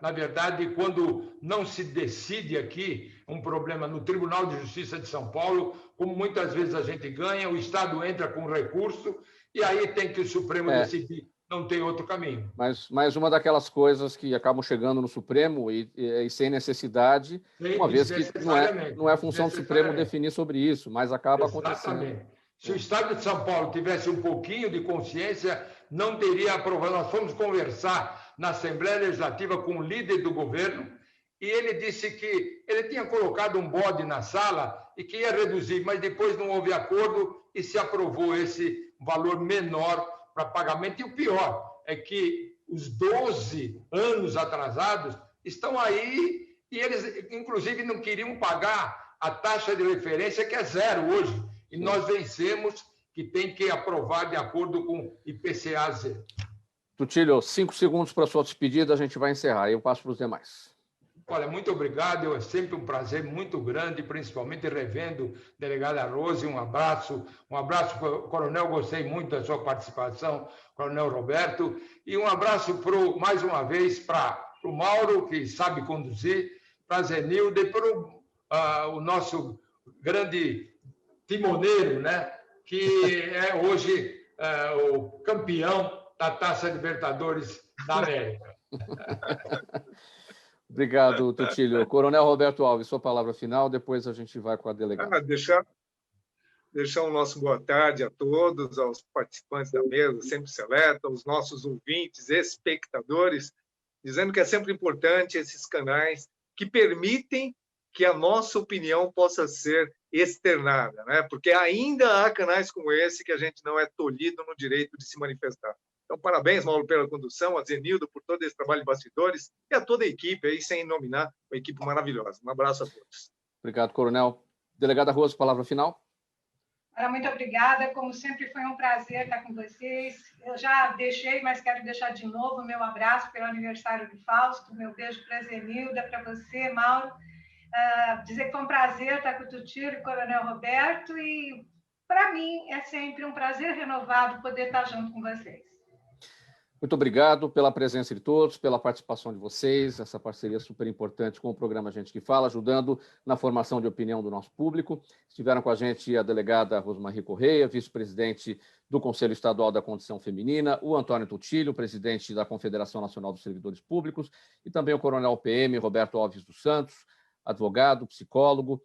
na verdade, quando não se decide aqui um problema no Tribunal de Justiça de São Paulo, como muitas vezes a gente ganha, o Estado entra com recurso e aí tem que o Supremo decidir, não tem outro caminho. Mas uma daquelas coisas que acabam chegando no Supremo e sem necessidade, uma vez que não é função do Supremo definir sobre isso, mas acaba acontecendo. Exatamente. Se o Estado de São Paulo tivesse um pouquinho de consciência, não teria aprovado. Nós fomos conversar na Assembleia Legislativa com o líder do governo e ele disse que ele tinha colocado um bode na sala e que ia reduzir, mas depois não houve acordo e se aprovou esse valor menor para pagamento. E o pior é que os 12 anos atrasados estão aí e eles, inclusive, não queriam pagar a taxa de referência, que é zero hoje. E nós vencemos, que tem que aprovar de acordo com IPCA zero. Tutílio, 5 segundos para a sua despedida, a gente vai encerrar. Eu passo para os demais. Olha, muito obrigado. É sempre um prazer muito grande, principalmente revendo delegada Rose. Um abraço, coronel. Gostei muito da sua participação, coronel Roberto. E um abraço, mais uma vez, para o Mauro, que sabe conduzir, para a Zenilde, para o nosso grande timoneiro, né? Que é hoje o campeão da Taça Libertadores da América. Obrigado, Tutílio. Coronel Roberto Alves, sua palavra final, depois a gente vai com a delegada. Deixar o nosso boa tarde a todos, aos participantes da mesa, sempre seleta, aos nossos ouvintes, espectadores, dizendo que é sempre importante esses canais que permitem que a nossa opinião possa ser externada, né? Porque ainda há canais como esse que a gente não é tolhido no direito de se manifestar. Então, parabéns, Mauro, pela condução, a Zenildo por todo esse trabalho de bastidores e a toda a equipe, aí, sem nominar, uma equipe maravilhosa. Um abraço a todos. Obrigado, coronel. Delegada Rose, palavra final. Muito obrigada. Como sempre, foi um prazer estar com vocês. Eu já deixei, mas quero deixar de novo o meu abraço pelo aniversário do Fausto, meu beijo para a Zenilda, para você, Mauro. Dizer que foi um prazer estar com o Tutílio e o coronel Roberto e, para mim, é sempre um prazer renovado poder estar junto com vocês. Muito obrigado pela presença de todos, pela participação de vocês, essa parceria super importante com o programa Gente que Fala, ajudando na formação de opinião do nosso público. Estiveram com a gente a delegada Rosmarie Correia, vice-presidente do Conselho Estadual da Condição Feminina, o Antônio Tutílio, presidente da Confederação Nacional dos Servidores Públicos, e também o coronel PM Roberto Alves dos Santos, advogado, psicólogo.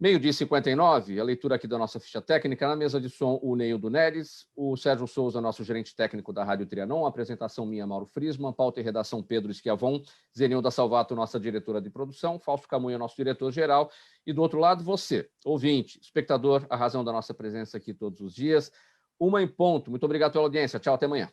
12h59, a leitura aqui da nossa ficha técnica. Na mesa de som, o Neildo Neres, o Sérgio Souza, nosso gerente técnico da Rádio Trianon, a apresentação minha, Mauro Frisman, pauta e redação Pedro Schiavon, Zenilda Salvato, nossa diretora de produção, Fausto Camunha, nosso diretor-geral, e do outro lado, você, ouvinte, espectador, a razão da nossa presença aqui todos os dias. 1h em ponto. Muito obrigado pela audiência. Tchau, até amanhã.